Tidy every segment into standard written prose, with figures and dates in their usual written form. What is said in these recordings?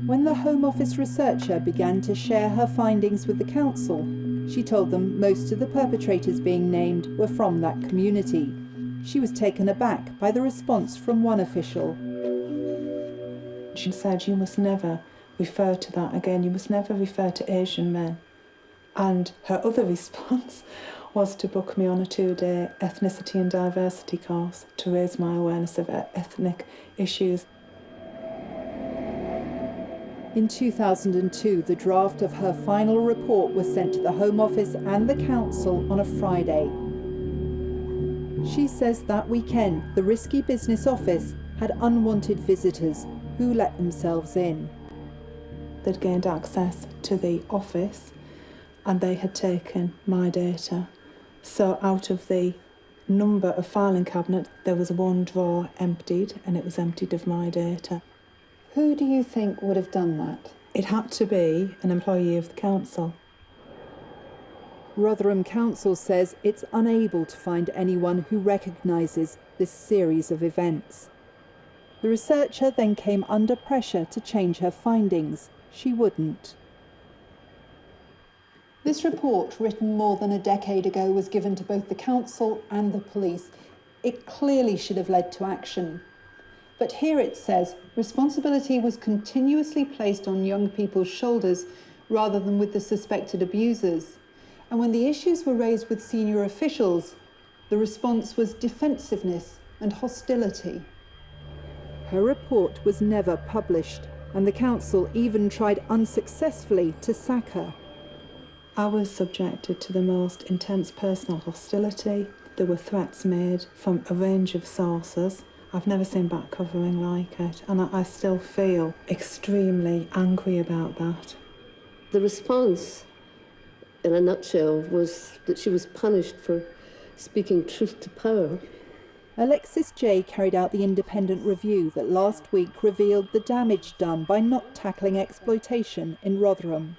When the Home Office researcher began to share her findings with the council, she told them most of the perpetrators being named were from that community. She was taken aback by the response from one official. She said, "You must never refer to that again. You must never refer to Asian men." And her other response was to book me on a 2-day ethnicity and diversity course to raise my awareness of ethnic issues. In 2002, the draft of her final report was sent to the Home Office and the council on a Friday. She says that weekend, the risky business office had unwanted visitors who let themselves in. They'd gained access to the office and they had taken my data. So out of the number of filing cabinets, there was one drawer emptied, and it was emptied of my data. Who do you think would have done that? It had to be an employee of the council. Rotherham Council says it's unable to find anyone who recognises this series of events. The researcher then came under pressure to change her findings. She wouldn't. This report, written more than a decade ago, was given to both the council and the police. It clearly should have led to action. But here it says responsibility was continuously placed on young people's shoulders rather than with the suspected abusers. And when the issues were raised with senior officials, the response was defensiveness and hostility. Her report was never published, and the council even tried unsuccessfully to sack her. I was subjected to the most intense personal hostility. There were threats made from a range of sources. I've never seen back covering like it, and I still feel extremely angry about that. The response, in a nutshell, was that she was punished for speaking truth to power. Alexis J. carried out the independent review that last week revealed the damage done by not tackling exploitation in Rotherham.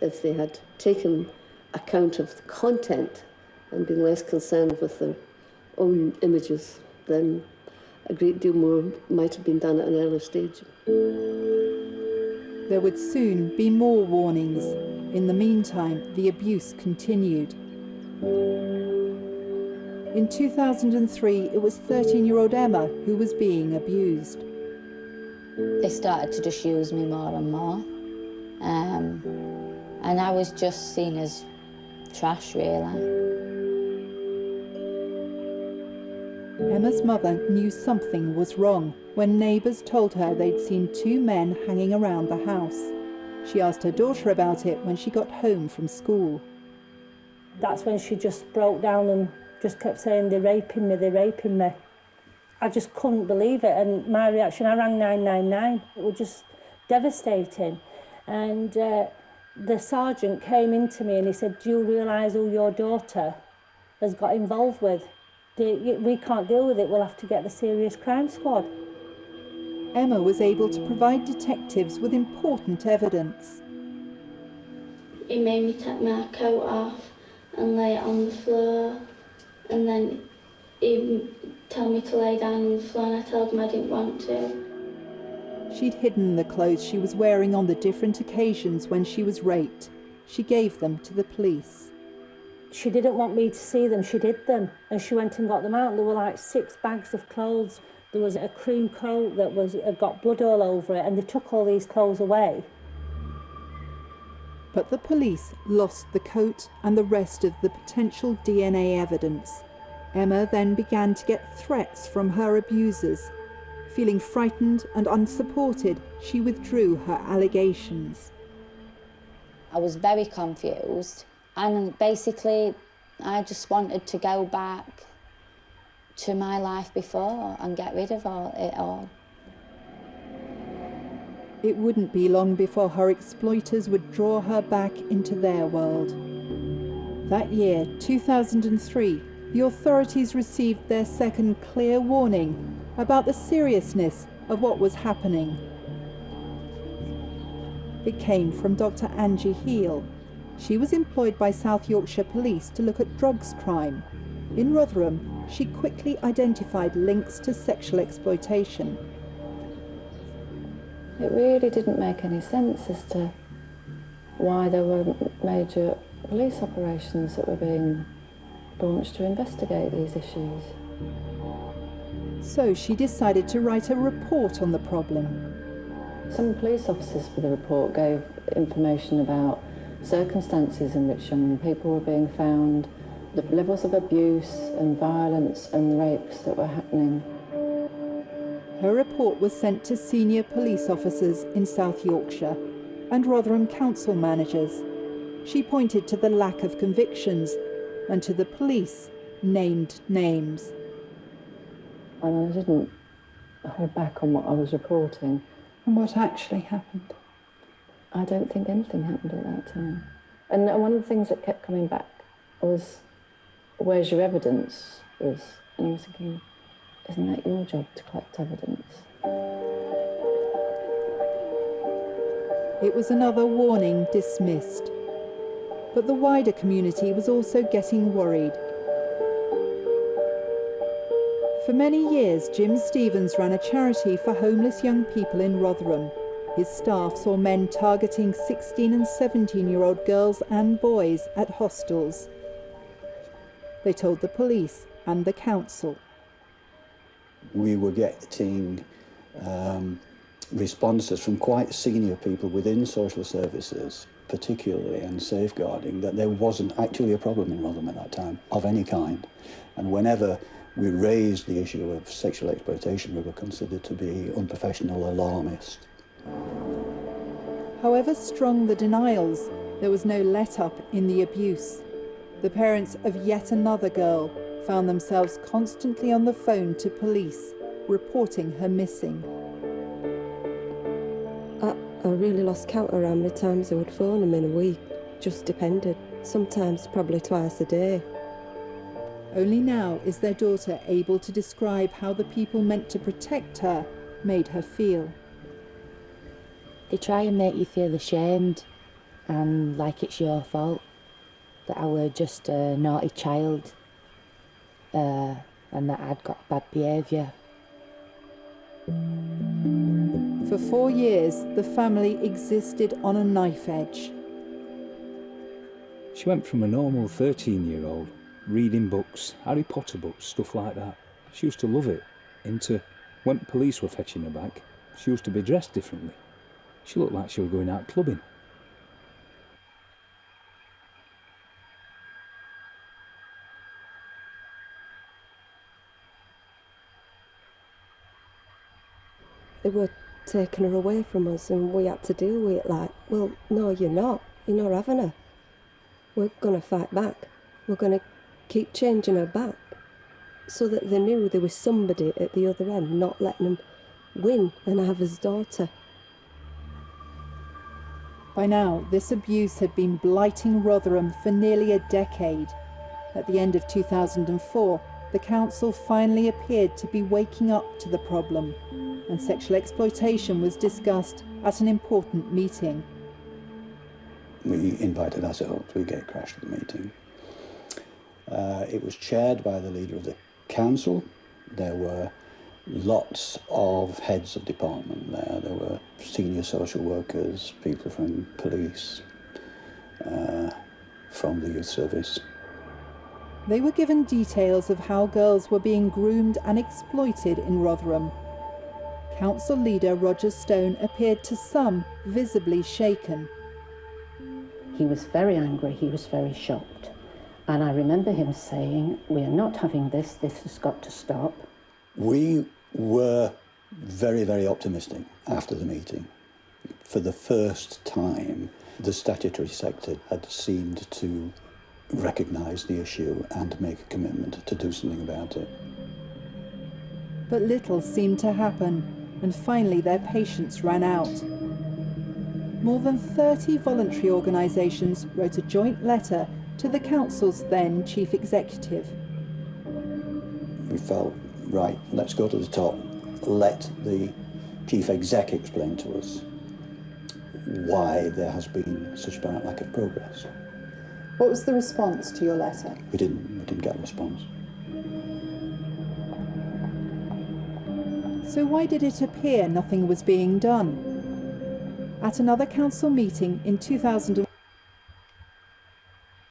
If they had taken account of the content and been less concerned with their own images, then a great deal more might have been done at an earlier stage. There would soon be more warnings. In the meantime, the abuse continued. In 2003, it was 13-year-old Emma who was being abused. They started to just use me more and more. And I was just seen as trash, really. Emma's mother knew something was wrong when neighbours told her they'd seen 2 men hanging around the house. She asked her daughter about it when she got home from school. That's when she just broke down and just kept saying, "They're raping me, they're raping me." I just couldn't believe it, and my reaction, I rang 999. It was just devastating. And the sergeant came into me and he said, "Do you realise who your daughter has got involved with? We can't deal with it, we'll have to get the serious crime squad." Emma was able to provide detectives with important evidence. He made me take my coat off and lay it on the floor, and then he told me to lay down on the floor, and I told him I didn't want to. She'd hidden the clothes she was wearing on the different occasions when she was raped. She gave them to the police. She didn't want me to see them, she did them. And she went and got them out. There were like 6 bags of clothes. There was a cream coat that got blood all over it, and they took all these clothes away. But the police lost the coat and the rest of the potential DNA evidence. Emma then began to get threats from her abusers. Feeling frightened and unsupported, she withdrew her allegations. I was very confused, and basically I just wanted to go back to my life before and get rid of it all. It wouldn't be long before her exploiters would draw her back into their world. That year, 2003, the authorities received their second clear warning about the seriousness of what was happening. It came from Dr. Angie Heel. She was employed by South Yorkshire Police to look at drugs crime. In Rotherham, she quickly identified links to sexual exploitation. It really didn't make any sense as to why there were major police operations that were being launched to investigate these issues. So she decided to write a report on the problem. Some police officers for the report gave information about circumstances in which young people were being found, the levels of abuse and violence and rapes that were happening. Her report was sent to senior police officers in South Yorkshire and Rotherham council managers. She pointed to the lack of convictions and to the police named names. And I didn't hold back on what I was reporting. And what actually happened? I don't think anything happened at that time. And one of the things that kept coming back was, where's your evidence? And I was thinking, isn't that your job to collect evidence? It was another warning dismissed. But the wider community was also getting worried. For many years, Jim Stevens ran a charity for homeless young people in Rotherham. His staff saw men targeting 16 and 17-year-old girls and boys at hostels. They told the police and the council. We were getting responses from quite senior people within social services, particularly, and safeguarding, that there wasn't actually a problem in Rotherham at that time of any kind. And whenever we raised the issue of sexual exploitation, we were considered to be unprofessional, alarmist. However strong the denials, there was no let-up in the abuse. The parents of yet another girl found themselves constantly on the phone to police, reporting her missing. I really lost count of how many times I would phone them in a week. Just depended. Sometimes probably twice a day. Only now is their daughter able to describe how the people meant to protect her made her feel. They try and make you feel ashamed and like it's your fault, that I were just a naughty child and that I'd got bad behaviour. For 4 years, the family existed on a knife edge. She went from a normal 13-year-old, reading books, Harry Potter books, stuff like that. She used to love it, into when police were fetching her back, she used to be dressed differently. She looked like she was going out clubbing. They were taking her away from us and we had to deal with it like, well, no, you're not. You're not having her. We're going to fight back. We're going to keep changing her back. So that they knew there was somebody at the other end not letting them win and have his daughter. By now, this abuse had been blighting Rotherham for nearly a decade. At the end of 2004, the council finally appeared to be waking up to the problem, and sexual exploitation was discussed at an important meeting. We invited Alison Holt to get crash at the meeting. It was chaired by the leader of the council. There were lots of heads of department there. There were senior social workers, people from police, from the youth service. They were given details of how girls were being groomed and exploited in Rotherham. Council leader Roger Stone appeared to some visibly shaken. He was very angry, he was very shocked. And I remember him saying, "We are not having this has got to stop." We were very, very optimistic after the meeting. For the first time, the statutory sector had seemed to recognise the issue and make a commitment to do something about it. But little seemed to happen, and finally their patience ran out. More than 30 voluntary organisations wrote a joint letter to the council's then chief executive. We felt, right, let's go to the top. Let the chief exec explain to us why there has been such apparent lack of progress. What was the response to your letter? We didn't get a response. So why did it appear nothing was being done? At another council meeting in 2000.